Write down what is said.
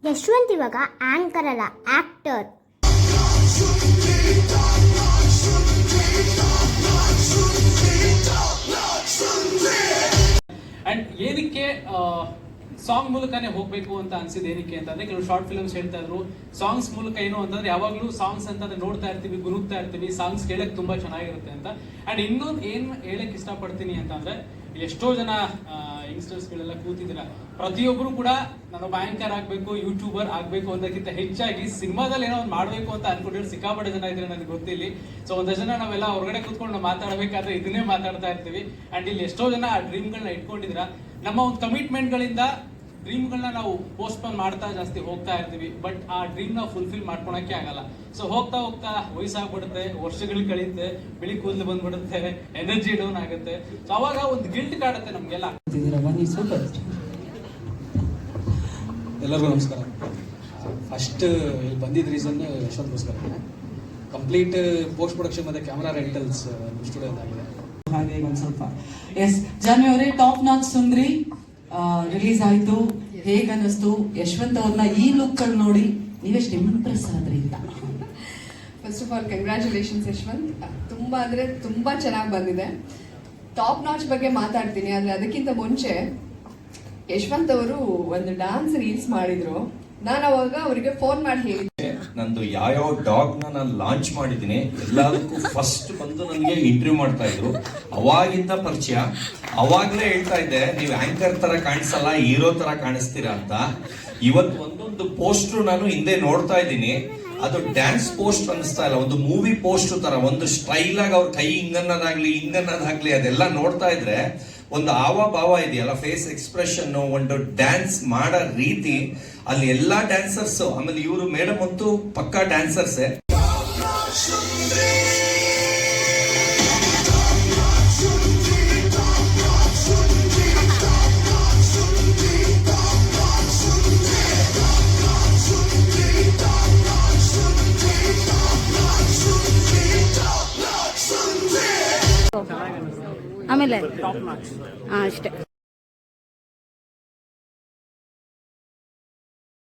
ಯಶವಂತ್ ಇವಾಗ ಆಂಕರ್ ಅಲ್ಲ, actor. And ಏನಕ್ಕೆ ಸಾಂಗ್ ಮೂಲಕನೇ ಹೋಗ್ಬೇಕು ಅಂತ ಅನ್ಸಿದ್ ಏನಕ್ಕೆ ಅಂತಂದ್ರೆ, ಕೆಲವು ಶಾರ್ಟ್ ಫಿಲ್ಮ್ಸ್ ಹೇಳ್ತಾ ಇದ್ರು ಸಾಂಗ್ಸ್ ಮೂಲಕ ಏನು ಅಂತಂದ್ರೆ ಯಾವಾಗ್ಲೂ ಸಾಂಗ್ಸ್ ಅಂತಂದ್ರೆ ನೋಡ್ತಾ ಇರ್ತೀವಿ, ಗುನುಗ್ತಾ ಇರ್ತೀವಿ, ಸಾಂಗ್ಸ್ ಕೇಳಕ್ ತುಂಬಾ ಚೆನ್ನಾಗಿರುತ್ತೆ ಅಂತ. ಅಂಡ್ ಇನ್ನೊಂದು ಏನ್ ಹೇಳಕ್ ಇಷ್ಟಪಡ್ತೀನಿ ಅಂತಂದ್ರೆ, ಎಷ್ಟೋ ಜನ ಯಂಗ್ಸ್ಟರ್ಸ್ ಗಳೆಲ್ಲ ಕೂತಿದ್ದೀರಾ, ಪ್ರತಿಯೊಬ್ರು ಕೂಡ ನಾನು ಆಂಕರ್ ಆಗ್ಬೇಕು, ಯೂಟ್ಯೂಬರ್ ಆಗ್ಬೇಕು ಅನ್ನೋದಕ್ಕಿಂತ ಹೆಚ್ಚಾಗಿ ಸಿನಿಮಾದಲ್ಲಿ ಏನೋ ಒಂದು ಮಾಡ್ಬೇಕು ಅಂತ ಅನ್ಕೊಂಡಿರೋ ಸಿಕ್ಕಾಪಟ್ಟೆ ಜನ ಇದ್ರೆ ನನಗೆ ಗೊತ್ತಿಲ್ಲ. ಸೊ ಒಂದಷ್ಟು ಜನ ನಾವೆಲ್ಲ ಹೊರಗಡೆ ಕೂತ್ಕೊಂಡು ಮಾತಾಡ್ಬೇಕಾದ್ರೆ ಇದನ್ನೇ ಮಾತಾಡ್ತಾ ಇರ್ತೀವಿ. ಅಂಡ್ ಇಲ್ಲಿ ಎಷ್ಟೋ ಜನ ಆ ಡ್ರೀಮ್ಗಳನ್ನ ಇಟ್ಕೊಂಡಿದ್ದೀರಾ. ನಮ್ಮ ಒಂದು ಕಮಿಟ್ಮೆಂಟ್ ಗಳಿಂದ ಡ್ರೀಮ್ಗಳನ್ನ ನಾವು ಪೋಸ್ಟ್ಪೋನ್ ಮಾಡ್ತಾ ಜಾಸ್ತಿ ಹೋಗ್ತಾ ಇರ್ತೀವಿ, ಬಟ್ ಆ ಡ್ರೀಮ್ ನಾವು ಫುಲ್ಫಿಲ್ ಮಾಡ್ಕೊಳಕ್ಕೆ ಆಗಲ್ಲ. ಸೊ ಹೋಗ್ತಾ ಹೋಗ್ತಾ ವಯಸ್ಸಾಗ್ಬಿಡುತ್ತೆ, ವರ್ಷಗಳು ಕಳೆಯುತ್ತೆ, ಬಿಳಿ ಕೂದಲು ಬಂದ್ಬಿಡುತ್ತೆ, ಎನರ್ಜಿ ಡೌನ್ ಆಗುತ್ತೆ. ಸೊ ಅವಾಗ ಒಂದು ಗಿಲ್ಟ್ ಕಾಡುತ್ತೆ ನಮ್ಗೆಲ್ಲ. ಎಲ್ಲರಿಗೂ ನಮಸ್ಕಾರ. ಫಸ್ಟ್ ಇಲ್ಲಿ ಬಂದಿದ್ದ ರೀಸನ್ ಯಶವಂತ್ಗೋಸ್ಕರ. ಕಂಪ್ಲೀಟ್ ಪೋಸ್ಟ್ ಪ್ರೊಡಕ್ಷನ್ ಮತ್ತೆ ಕ್ಯಾಮ್ರಾ ರೆಂಟಲ್ಸ್ ಸ್ಟುಡಿಯೋ ಆಗಿದೆ. ಹಾಗೆ ಒಂದು ಸ್ವಲ್ಪ ಜಾನ್ವರಿ ಟಾಪ್ ನಾಚ್ ಸುಂದ್ರಿ ರಿಲೀಸ್ ಆಯ್ತು. ಹೇಗ ಅನ್ನಿಸ್ತು? ಯಶವಂತ್ ಅವ್ರನ್ನ ಈ ಲುಕ್ ಅಲ್ಲಿ ನೋಡಿ ನೀವೆಷ್ಟು ಇಂಪ್ರೆಸ್ ಆದ್ರಿ ಅಂತ? First of all congratulations Yashwant. ತುಂಬಾ ಅಂದ್ರೆ ತುಂಬಾ ಚೆನ್ನಾಗಿ ಬಂದಿದೆ. ಟಾಪ್ ನಾಚ್ ಬಗ್ಗೆ ಮಾತಾಡ್ತೀನಿ, ಆದ್ರೆ ಅದಕ್ಕಿಂತ ಮುಂಚೆ ಯಶವಂತ್ ಅವರು ಒಂದು ಡಾನ್ಸ್ ರೀಲ್ಸ್ ಮಾಡಿದ್ರು. ನಾನು ಅವಾಗ ಅವರಿಗೆ ಫೋನ್ ಮಾಡಿ ಹೇಳಿದ್ದೆ, ನಂದು ಯಾವ ಡಾಗ್ ನಾನು ಲಾಂಚ್ ಮಾಡಿದ್ದೀನಿ ಎಲ್ಲದಕ್ಕೂ ಫಸ್ಟ್ ಬಂದು ನನಗೆ ಇಂಟರ್ವ್ಯೂ ಮಾಡ್ತಾ ಇದ್ರು. ಅವಾಗಿಂದ ಪರಿಚಯ. ಅವಾಗ್ಲೇ ಹೇಳ್ತಾ ಇದ್ದೆ, ನೀವು ಆಂಕರ್ ತರ ಕಾಣಿಸಲ್ಲ, ಹೀರೋ ತರ ಕಾಣಿಸ್ತೀರಾ ಅಂತ. ಇವತ್ತು ಒಂದೊಂದು ಪೋಸ್ಟ್ರು ನಾನು ಹಿಂದೆ ನೋಡ್ತಾ ಇದ್ದೀನಿ, ಅದು ಡ್ಯಾನ್ಸ್ ಪೋಸ್ಟ್ ಅನಿಸ್ತಾ ಇಲ್ಲ, ಒಂದು ಮೂವಿ ಪೋಸ್ಟ್ ತರ, ಒಂದು ಸ್ಟೈಲ್ ಆಗಿ ಅವ್ರ ಕೈ ಹಿಂಗನ್ನೋದಾಗ್ಲಿ ಅದೆಲ್ಲ ನೋಡ್ತಾ ಇದ್ರೆ ಒಂದು ಭಾವ ಇದೆಯಲ್ಲ, ಫೇಸ್ ಎಕ್ಸ್ಪ್ರೆಷನ್, ಒಂದು ಡ್ಯಾನ್ಸ್ ಮಾಡೋ ರೀತಿ, ಅಲ್ಲಿ ಎಲ್ಲಾ ಡ್ಯಾನ್ಸರ್ಸ್, ಆಮೇಲೆ ಇವರು ಮೇಡಮ್ ಅಂತೂ ಪಕ್ಕಾ ಡ್ಯಾನ್ಸರ್ಸೇ. ಆಮೇಲೆ ಅಷ್ಟೇ.